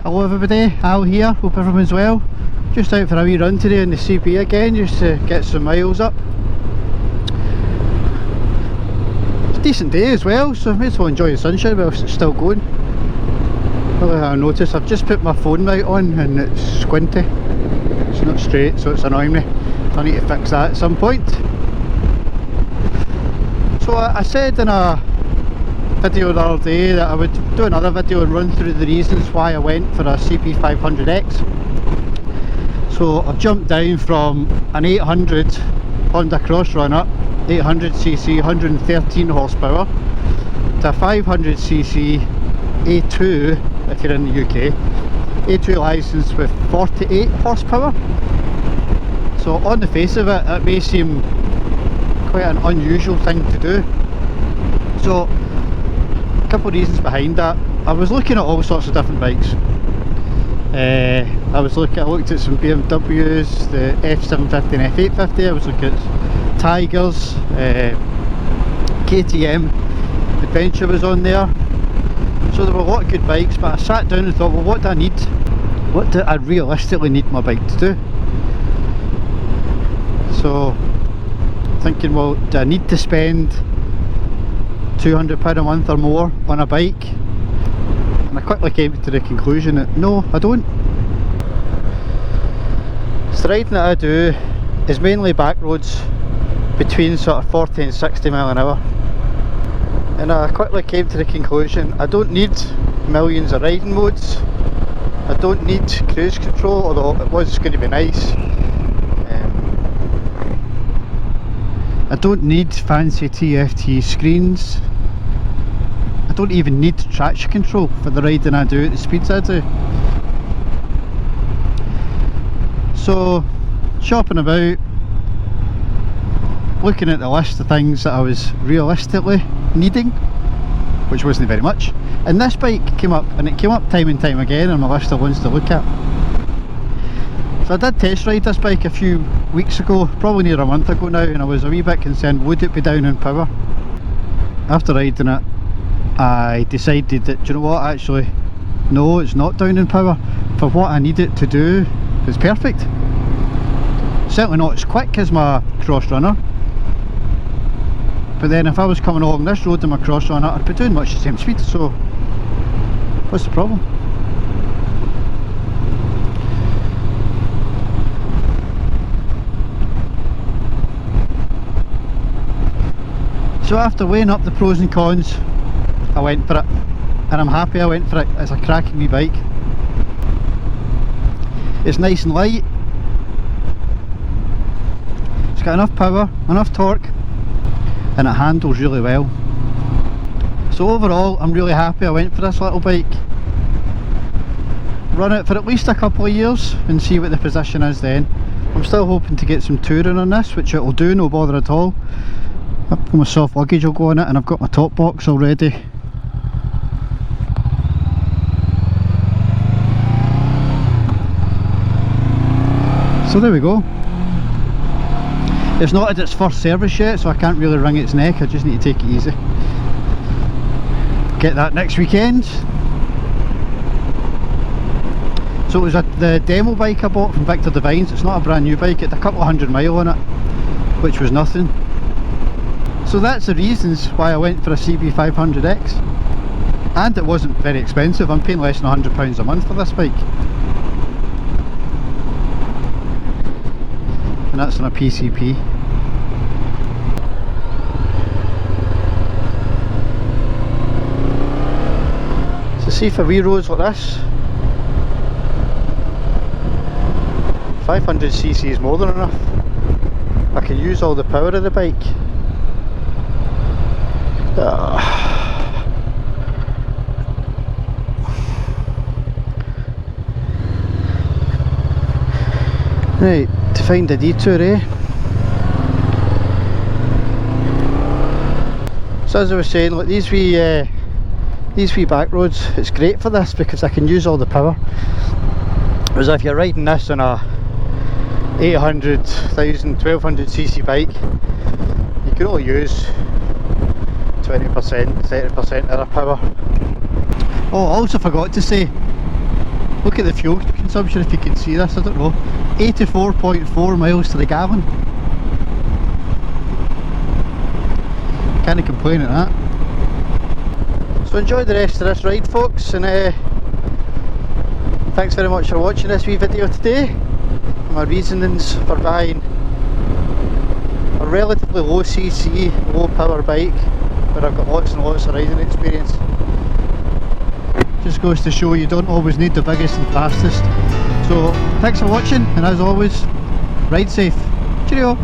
Hello everybody, Al here, hope everyone's well. Just out for a wee run today on the CB again, just to get some miles up. It's a decent day as well, so I may as well enjoy the sunshine whilst it's still going. I noticed I've just put my phone light on and it's squinty. It's not straight, so it's annoying me. I need to fix that at some point. So I said in a video the other day that I would do another video and run through the reasons why I went for a CB500X. So I've jumped down from an 800 Honda Crossrunner, 800cc, 113 horsepower, to a 500cc A2 if you're in the UK, A2 licence with 48 horsepower. So on the face of it, it may seem quite an unusual thing to do. So a couple of reasons behind that. I was looking at all sorts of different bikes. I looked at some BMWs, the F750 and F850. I was looking at Tigers, KTM Adventure was on there. So there were a lot of good bikes, but I sat down and thought, well, what do I need? What do I realistically need my bike to do? So thinking, well, do I need to spend £200 a month or more on a bike? And I quickly came to the conclusion that no, I don't. So the riding that I do is mainly back roads between sort of 40 and 60 mile an hour. And I quickly came to the conclusion I don't need millions of riding modes. I don't need cruise control, although it was going to be nice. I don't need fancy TFT screens. I don't even need traction control for the riding I do at the speeds I do. So, shopping about, looking at the list of things that I was realistically needing, which wasn't very much, and this bike came up, and it came up time and time again on my list of ones to look at. So I did test ride this bike a few weeks ago, probably near a month ago now, and I was a wee bit concerned, would it be down in power? After riding it, I decided that, do you know what, actually, no, it's not down in power. For what I need it to do, it's perfect. Certainly not as quick as my Crossrunner, but then if I was coming along this road in my Crossrunner, I'd be doing much the same speed, so what's the problem? So after weighing up the pros and cons, I went for it, and I'm happy I went for it. It's a cracking wee bike. It's nice and light. It's got enough power, enough torque, and it handles really well. So overall, I'm really happy I went for this little bike. Run it for at least a couple of years and see what the position is then. I'm still hoping to get some touring on this, which it will do, no bother at all. I've got my soft luggage will go on it, and I've got my top box already. So there we go. It's not at its first service yet, so I can't really wring its neck. I just need to take it easy. Get that next weekend. So it was the demo bike I bought from Victor Devines. It's not a brand new bike, it had a couple of 100 mile on it, which was nothing. So that's the reasons why I went for a CB500X, and it wasn't very expensive. I'm paying less than £100 a month for this bike, and that's on a PCP. So see, for wee roads like this, 500cc is more than enough. I can use all the power of the bike. Right, to find a detour, eh? So as I was saying, look, these wee back roads, it's great for this because I can use all the power. Whereas if you're riding this on a 800,000, 1200cc bike, you can only use 20%, 30% of the power. Oh, I also forgot to say, Look at the fuel consumption if you can see this, I don't know. 84.4 miles to the gallon. Can't complain at that. So enjoy the rest of this ride, folks, and thanks very much for watching this wee video today. My reasonings for buying a relatively low cc, low power bike where I've got lots and lots of riding experience. Just goes to show you don't always need the biggest and fastest. So thanks for watching, and as always, ride safe. Cheerio!